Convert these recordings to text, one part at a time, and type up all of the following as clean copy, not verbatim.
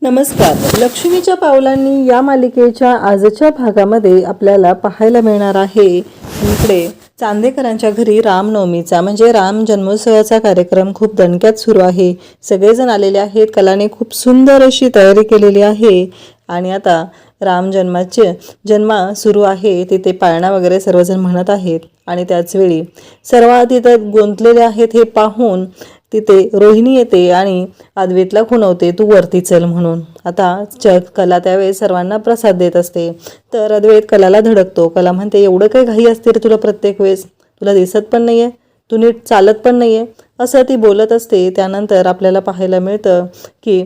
नमस्कार. लक्ष्मीच्या पावलांनी या मालिकेच्या आजच्या भागामध्ये आपल्याला पाहायला मिळणार आहे. इकडे चांदेकरांच्या घरी रामनवमीचा म्हणजे राम जन्मोत्सवाचा कार्यक्रम खूप दणक्यात सुरू आहे. सगळेजण आलेले आहेत. कलाने खूप सुंदर अशी तयारी केलेली आहे आणि आता राम जन्म सुरू आहे. तिथे पाळणा वगैरे सर्वजण म्हणत आहेत आणि त्याचवेळी सर्व तिथं गुंतलेले आहेत हे पाहून तिथे रोहिणी येते आणि अद्वैतला खुणवते, तू वरती चल म्हणून. आता कला त्यावेळेस सर्वांना प्रसाद देत असते. तर अद्वैत कलाला धडकतो. कला म्हणते, एवढं काही घाई असते रे तुला प्रत्येक वेळेस, तुला दिसत पण नाहीये, तू नीट चालत पण नाहीये, असं ती बोलत असते. त्यानंतर आपल्याला पाहायला मिळतं की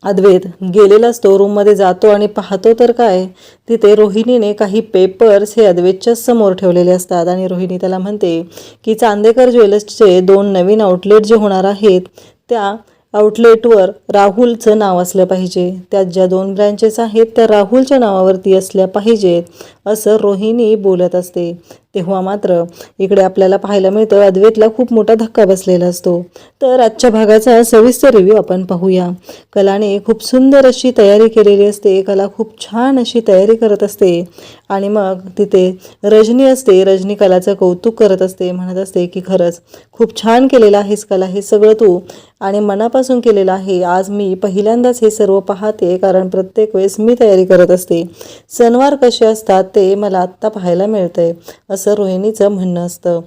अद्वैत गेलेला असतो, रूममध्ये जातो आणि पाहतो तर काय, तिथे रोहिणीने काही पेपर्स हे अद्वैतच्या समोर ठेवलेले असतात आणि रोहिणी त्याला म्हणते की चांदेकर ज्वेलर्सचे 2 नवीन आउटलेट जे होणार आहेत त्या आउटलेटवर राहुलचं नाव असलं पाहिजे. त्यात ज्या 2 ब्रँचेस आहेत त्या राहुलच्या नावावरती असल्या पाहिजेत असं रोहिणी बोलत असते. तेव्हा मात्र इकडे आपल्याला पाहायला मिळतं अद्वैतला खूप मोठा धक्का बसलेला असतो. तर आजच्या भागाचा सविस्तर रिव्ह्यू आपण पाहूया. कलाने खूप सुंदर अशी तयारी केलेली असते. कला खूप छान अशी तयारी करत असते आणि मग तिथे रजनी असते. रजनी कलाचं कौतुक करत असते, म्हणत असते की खरंच खूप छान केलेलं आहेस कला, हे सगळं तू आणि मनापासून केलेलं आहे. आज मी पहिल्यांदाच हे सर्व पाहते, कारण प्रत्येक वेळेस मी तयारी करत असते. सणवार कसे असतात ते मला आत्ता पाहायला मिळतंय असं रोहिणीचं म्हणणं असतं.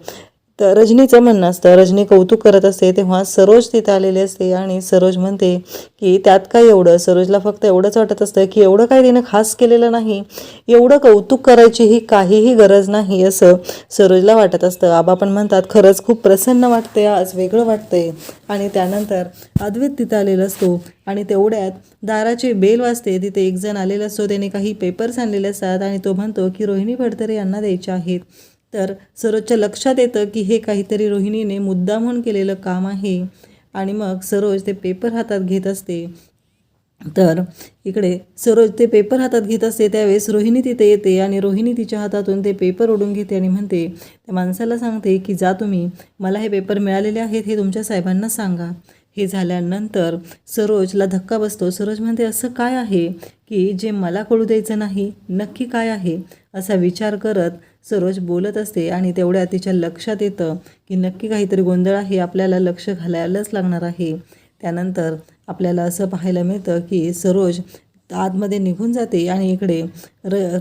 तर रजनीचं म्हणणं असतं. रजनी कौतुक करत असते. तेव्हा सरोज तिथे आलेली असते आणि सरोज म्हणते की त्यात काय एवढं. सरोजला फक्त एवढंच वाटत असतं की एवढं काय तिनं खास केलेलं नाही, एवढं कौतुक करायची ही काहीही गरज नाही असं सरोजला वाटत असतं. आबा पण म्हणतात खरंच खूप प्रसन्न वाटतंय, आज वेगळं वाटतंय. आणि त्यानंतर अद्वैत तिथं आलेला असतो आणि तेवढ्यात दाराची बेल वाजते. तिथे एक जण आलेला असतो, त्याने काही पेपर्स आणलेले असतात आणि तो म्हणतो की रोहिणी फडतरे यांना द्यायचे आहेत. तर सरोजच्या लक्षात येतं की हे काहीतरी रोहिणीने मुद्दामहून केलेलं काम आहे आणि मग सरोज ते पेपर हातात घेत असते. तर इकडे सरोज ते पेपर हातात घेत असते त्यावेळेस रोहिणी तिथे येते आणि रोहिणी तिच्या हातातून ते पेपर ओढून घेते आणि म्हणते, त्या माणसाला सांगते की जा तुम्ही, मला हे पेपर मिळालेले आहेत हे तुमच्या साहेबांना सांगा. हे झाल्यानंतर सरोजला धक्का बसतो. सरोज म्हणते, असं काय आहे की जे मला कळू द्यायचं नाही, नक्की काय आहे असा विचार करत सरोज बोलत असते आणि तेवढ्या तिच्या लक्षात येतं की नक्की काहीतरी गोंधळ आहे, आपल्याला लक्ष घालायलाच लागणार आहे. त्यानंतर आपल्याला असं पाहायला मिळतं की सरोज आतमध्ये निघून जाते आणि इकडे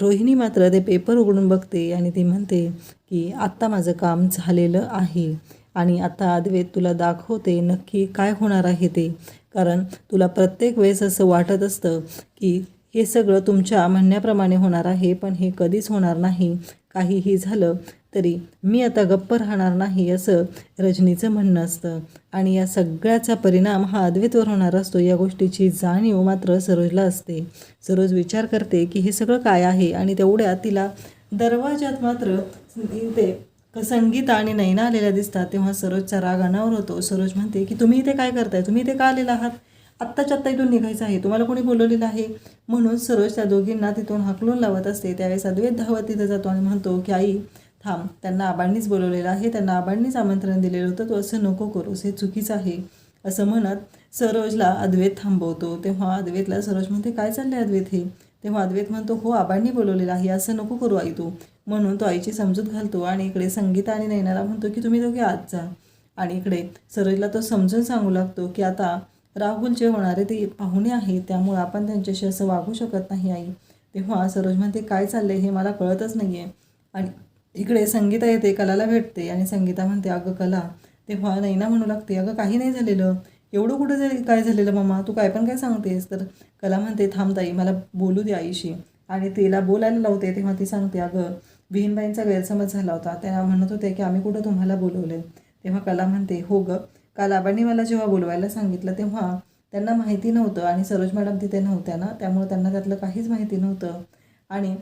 रोहिणी मात्र ते पेपर उघडून बघते आणि ती म्हणते की आत्ता माझं काम झालेलं आहे आणि आता अद्वैत तुला दाखवते नक्की काय होणार आहे ते. कारण तुला प्रत्येक वेळेस असं वाटत असतं की हे सगळं तुमच्या म्हणण्याप्रमाणे होणार आहे, पण हे कधीच होणार नाही. काहीही झालं तरी मी आता गप्प राहणार नाही असं रजनीचं म्हणणं असतं आणि या सगळ्याचा परिणाम हा अद्वैतवर होणार असतो. या गोष्टीची जाणीव मात्र सरोजला असते. सरोज विचार करते की हे सगळं काय आहे आणि तेवढ्यात तिला दरवाजात मात्र ते संगीता आणि नैना आलेल्या दिसतात. तेव्हा सरोजचा राग अनावर होतो. सरोज म्हणते की तुम्ही इथे काय करताय, तुम्ही इथे का आलेला आहात, आत्ताच्या आत्ता इथून निघायचं आहे, तुम्हाला कोणी बोलवलेलं आहे. म्हणून सरोज त्या दोघींना तिथून हाकलून लावत असते. त्यावेळेस अद्वैत धावत तिथं जातो आणि म्हणतो की आई थांब, त्यांना आबांनीच बोलवलेलं आहे, त्यांना आबांनीच आमंत्रण दिलेलं होतं, तू असं नको करूस, हे चुकीचं आहे असं म्हणत सरोजला अद्वैत थांबवतो. तेव्हा अद्वैतला सरोज म्हणते, काय चाललं आहे अद्वैत हे. तेव्हा अद्वैत म्हणतो, हो आबांनी बोलवलेलं आहे, असं नको करू आई तू, म्हणून तो आईची समजूत घालतो. आणि इकडे संगीता आणि नैनाला म्हणतो की तुम्ही दोघे आत जा. आणि इकडे सरोजला तो समजून सांगू लागतो की आता राहुल जे होणारे ते पाहुणे आहेत, त्यामुळे आपण त्यांच्याशी असं वागू शकत नाही आई. तेव्हा सरोज म्हणते, काय चाललंय हे मला कळतच नाही आहे. आणि इकडे संगीता येते, कलाला भेटते आणि संगीता म्हणते, अगं कला. तेव्हा नैना म्हणू लागते, अगं काही नाही झालेलं, एवढं कुठं काय झालेलं मम्मा, तू काय पण काय सांगतेस. तर कला म्हणते, थांब ताई, मला बोलू दे आईशी. आणि तिला बोलायला लावते. तेव्हा ती सांगते, अगं विहीनबाईंचा गैरसमज झाला होता, त्या म्हणत होते की आम्ही कुठं तुम्हाला बोलवले. तेव्हा कला म्हणते, हो गं, काल आबांनी मला जेव्हा बोलवायला सांगितलं तेव्हा त्यांना माहिती नव्हतं आणि सरोज मॅडम तिथे नव्हत्या ना, त्यामुळे त्यांना त्यातलं काहीच माहिती नव्हतं. आणि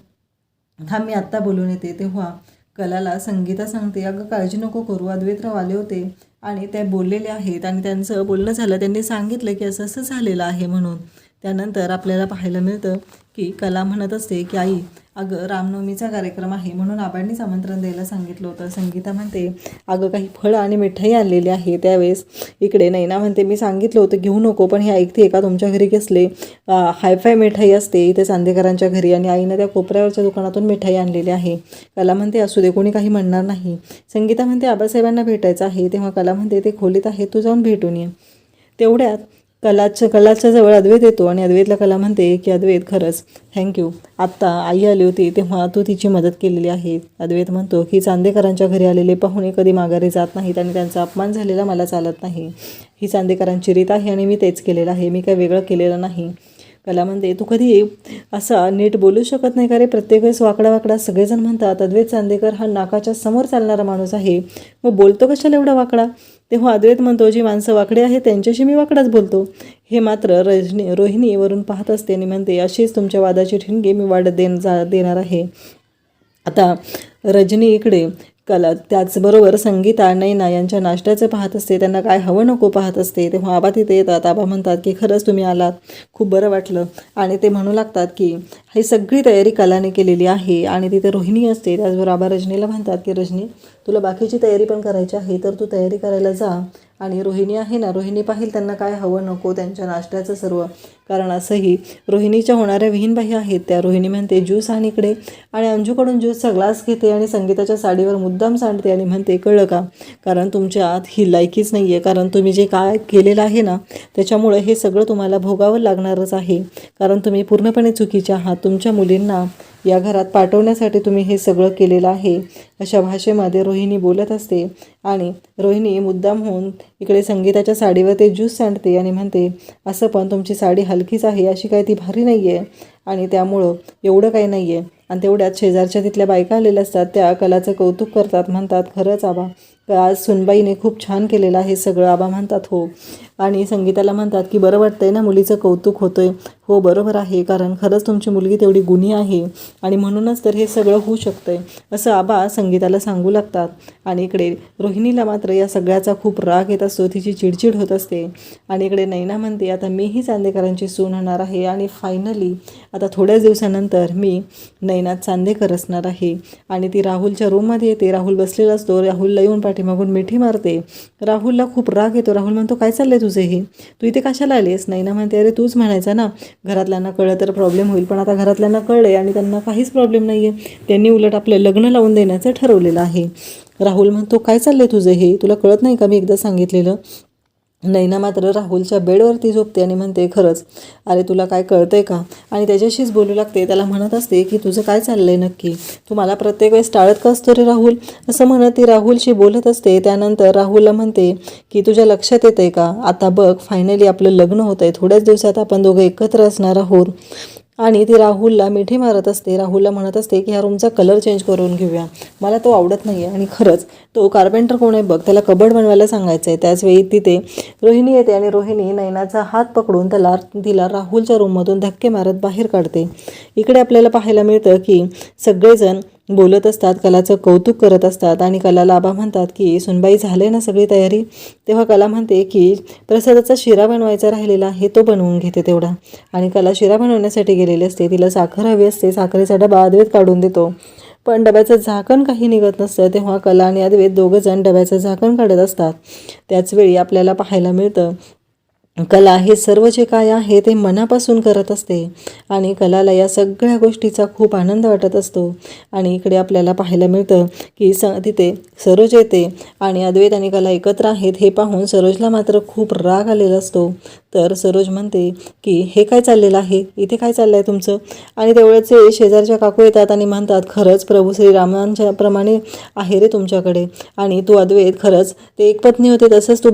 थांब मी आत्ता बोलून येते. तेव्हा कलाला संगीता सांगते, अगं काळजी नको करू, अद्वैतराव आले होते आणि ते बोललेले आहेत आणि त्यांचं बोलणं झालं, त्यांनी सांगितलं की असं असं झालेलं आहे म्हणून. त्यानंतर आपल्याला पाहायला मिळतं की कला म्हणत असते की आई अगं रामनवमीचा कार्यक्रम आहे म्हणून आबांनीच आमंत्रण द्यायला सांगितलं होतं. संगीता म्हणते अगं काही फळं आणि मिठाई आणलेली आहे. त्यावेळेस इकडे नैना म्हणते मी सांगितलं होतं घेऊ नको, पण हे ऐकते का तुमच्या घरी कसले हायफाय मिठाई असते इथे चांदेकरांच्या घरी, आणि आईनं त्या कोपऱ्यावरच्या दुकानातून मिठाई आणलेली आहे. कला म्हणते असू दे, कोणी काही म्हणणार नाही. संगीता म्हणते आबासाहेबांना भेटायचं आहे. तेव्हा कला म्हणते ते खोलीत आहे, तू जाऊन भेटून ये. तेवढ्यात कलाच्या जवळ अद्वैत येतो आणि अद्वैतला कला म्हणते की अद्वैत खरंच थँक्यू, आत्ता आई आली होती तेव्हा तू तिची मदत केलेली आहे. अद्वैत म्हणतो की चांदेकरांच्या घरी आलेले पाहुणे कधी माघारी जात नाहीत आणि त्यांचा अपमान झालेला मला चालत नाही. ही चांदेकरांची रीत आहे आणि मी तेच केलेलं आहे, मी काही वेगळं केलेलं नाही. कला म्हणते तू कधी असा नीट बोलू शकत नाही का रे, प्रत्येक वेळेस वाकडा वाकडा. सगळेजण म्हणतात अद्वैत चांदेकर हा नाकाच्या समोर चालणारा माणूस आहे, मग बोलतो कशाला एवढा वाकडा. तेव्हा अद्वैत म्हणतो जी माणसं वाकडे आहेत त्यांच्याशी मी वाकडाच बोलतो. हे मात्र रोहिणी वरून पाहत असते आणि म्हणते अशीच तुमच्या वादाची ठिणगी मी वाढत देणार आहे. आता रजनी इकडे कला त्याचबरोबर संगीता नैना यांच्या नाश्त्याचं पाहत असते, त्यांना काय हवं नको पाहत असते. तेव्हा आबा तिथे येतात. आबा म्हणतात की खरंच तुम्ही आलात, खूप बरं वाटलं. आणि ते म्हणू लागतात की ही सगळी तयारी कलाने केलेली आहे. आणि तिथे रोहिणी असते. त्याचबरोबर आबा रजनीला म्हणतात की रजनी तुला बाकीची तयारी पण करायची आहे तर तू तयारी करायला जा. आणि रोहिणी आहे ना, रोहिणी पाहिल त्यांना काय हवं नको त्यांच्या नाश्त्याचं सर्व, कारण असंही रोहिणीच्या होणाऱ्या विहीनबाई आहेत त्या. रोहिणी म्हणते ज्यूस आणि इकडे, आणि अंजूकडून ज्यूसचा ग्लास घेते आणि संगीताच्या साडीवर मुद्दाम सांडते आणि म्हणते कळलं का, कारण तुमच्या आत ही लायकीच नाही आहे, कारण तुम्ही जे काय केलेलं आहे ना त्याच्यामुळे हे सगळं तुम्हाला भोगावं लागणारच आहे, कारण तुम्ही पूर्णपणे चुकीचे आहात. तुमच्या मुलींना या घरात पाठवण्यासाठी तुम्ही हे सगळं केलेलं आहे. अशा भाषेमध्ये रोहिणी बोलत असते आणि रोहिणी मुद्दाम होऊन इकडे संगीताच्या साडीवर ते ज्यूस सांडते आणि म्हणते असं पण तुमची साडी हलकीच आहे, अशी काय ती भारी नाही आहे आणि त्यामुळं एवढं काही नाही आहे. आणि तेवढ्यात शेजारच्या तिथल्या बायका आलेल्या असतात, त्या कलाचं कौतुक करतात, म्हणतात खरंच आबा आज सुनबाईने खूप छान केलेलं आहे सगळं. आबा म्हणतात हो, आणि संगीताला म्हणतात की बरं वाटतंय ना, मुलीचं कौतुक होतंय. हो बरोबर आहे, कारण खरंच तुमची मुलगी तेवढी गुणी आहे आणि म्हणूनच तर हे सगळं होऊ शकतंय, असं आबा संगीताला सांगू लागतात. आणि इकडे रोहिणीला मात्र या सगळ्याचा खूप राग येत असतो, तिची चिडचिड होत असते. आणि इकडे नैना म्हणते आता मीही चांदेकरांची सून होणार आहे आणि फायनली आता थोड्याच दिवसानंतर मी नैना चांदेकर असणार आहे. आणि ती राहुलच्या रूममध्ये येते. राहुल बसलेला असतो. राहुलला येऊन पाठीमागून मिठी मारते. राहुलला खूप राग येतो. राहुल म्हणतो काय चाललंय तुझे हे, तू इथे कशाला आलीस. नैना म्हणते अरे तूच म्हणायचा ना घरातल्यांना कळलं तर प्रॉब्लेम होईल, पण आता घरातल्यांना कळलंय आणि त्यांना काहीच प्रॉब्लेम नाही आहे, त्यांनी उलट आपलं लग्न लावून देण्याचं ठरवलेलं आहे. राहुल म्हणतो काय चाललंय तुझं हे, तुला कळत नाही का मी एकदा सांगितलेलं. नैना मात्र राहुलच्या बेडवरती झोपते आणि म्हणते खरंच अरे तुला काय कळतंय का, आणि त्याच्याशीच बोलू लागते. त्याला म्हणत असते की तुझं काय चाललंय नक्की, तू मला प्रत्येक वेळेस टाळत का असतो रे राहुल, असं म्हणत ती राहुलशी बोलत असते. त्यानंतर राहुलला म्हणते की तुझ्या लक्षात येतंय का, आता बघ फायनली आपलं लग्न होतं आहे, थोड्याच दिवसात आपण दोघं एकत्र असणार आहोत. आणि ती राहुलला मिठी मारत असते. राहुलला म्हणत असते की ह्या रूमचा कलर चेंज करून घेऊया, मला तो आवडत नाही आहे. आणि खरंच तो कार्पेंटर कोण आहे बघ, त्याला कबड बनवायला सांगायचं आहे. त्याचवेळी तिथे रोहिणी येते आणि रोहिणी नैनाचा हात पकडून तिला राहुलच्या रूममधून धक्के मारत बाहेर काढते. इकडे आपल्याला पाहायला मिळतं की सगळेजण बोलत असतात, कलाचं कौतुक करत असतात. आणि कलाला आबा म्हणतात की सुनबाई झाले ना सगळी तयारी. तेव्हा कला म्हणते की प्रसादाचा शिरा बनवायचा राहिलेला आहे, तो बनवून घेते तेवढा. आणि कला शिरा बनवण्यासाठी गेलेली असते. तिला साखर हवी असते. साखरेचा डबा अद्वैत काढून देतो, पण डब्याचं झाकण काही निघत नसतं. तेव्हा कला आणि अद्वैत दोघंजण डब्याचं झाकण काढत असतात. त्याचवेळी आपल्याला पाहायला मिळतं कला हे सर्व जे काय आहे ते मनापासून करत असते आणि कलाला या सगळ्या गोष्टीचा खूप आनंद वाटत असतो. आणि इकडे आपल्याला पाहायला मिळतं की तिथे सरोज येते आणि अद्वैत आणि कला एकत्र आहेत हे पाहून सरोजला मात्र खूप राग आलेला असतो. तर सरोज म्हणते की हे काय चाललेलं आहे, इथे काय चाललं आहे तुमचं. आणि तेवढ्याच वेळी शेजारच्या काकू येतात आणि म्हणतात खरंच प्रभू श्रीरामांच्या प्रमाणे आहे रे तुमच्याकडे, आणि तू अद्वैत खरंच ते एक पत्नी होते तसंच तू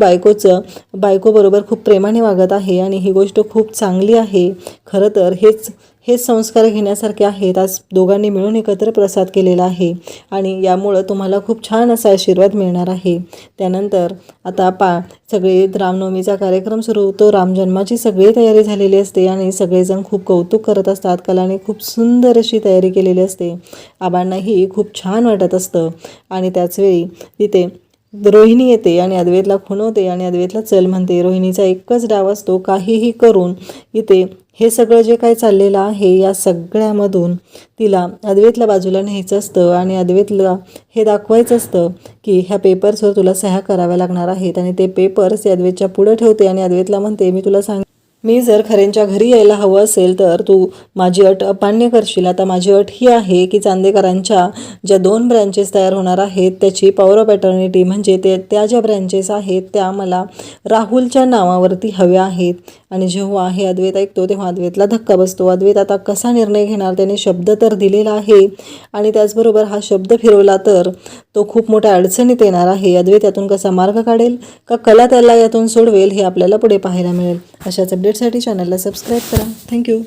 बायकोबरोबर खूप प्रेमाने वागत आहे आणि ही गोष्ट खूप चांगली आहे. खरं तर हेच संस्कार घेण्यासारखे आहेत. आज दोघांनी मिळून एकत्र प्रसाद केलेला आहे आणि यामुळं तुम्हाला खूप छान असा आशीर्वाद मिळणार आहे. त्यानंतर आता सगळे रामनवमीचा कार्यक्रम सुरू होतो. रामजन्माची सगळी तयारी झालेली असते आणि सगळेजण खूप कौतुक करत असतात. कलाने खूप सुंदर अशी तयारी केलेली असते. आबांनाही खूप छान वाटत असतं. आणि त्याचवेळी तिथे रोहिणी येते आणि अद्वैतला खुणवते आणि अद्वैतला चल म्हणते. रोहिणीचा एकच डाव असतो, काहीही करून इथे हे सगळं जे काय चाललेलं आहे या सगळ्यामधून तिला अद्वैतला बाजूला न्यायचं असतं आणि अद्वैतला हे दाखवायचं असतं की ह्या पेपर्सवर तुला सह्या कराव्या लागणार आहेत. आणि ते पेपर्स ते अद्वैतच्या पुढे ठेवते आणि अद्वैतला म्हणते, मी जर खऱ्यांच्या घरी यायला हवं असेल तर तू माझी अट अमान्य करशील. आता माझी अट ही आहे की चांदेकरांच्या ज्या 2 ब्रँचेस तयार होणार आहेत त्याची पॉवर ऑफ अटर्निटी म्हणजे त्या ज्या ब्रँचेस आहेत त्या मला राहुलच्या नावावरती हव्या आहेत. आणि जेव्हा हे अद्वैत ऐकतो तेव्हा अद्वैतला धक्का बसतो. अद्वैत आता कसा निर्णय घेणार? त्याने शब्द तर दिलेला आहे आणि त्याचबरोबर हा शब्द फिरवला तर तो खूप मोठ्या अडचणीत येणार आहे. अद्वैत यातून कसा मार्ग काढेल का कला त्याला यातून सोडवेल हे आपल्याला पुढे पाहायला मिळेल. अशाच अपडेटसाठी चॅनलला सबस्क्राईब करा. थँक्यू.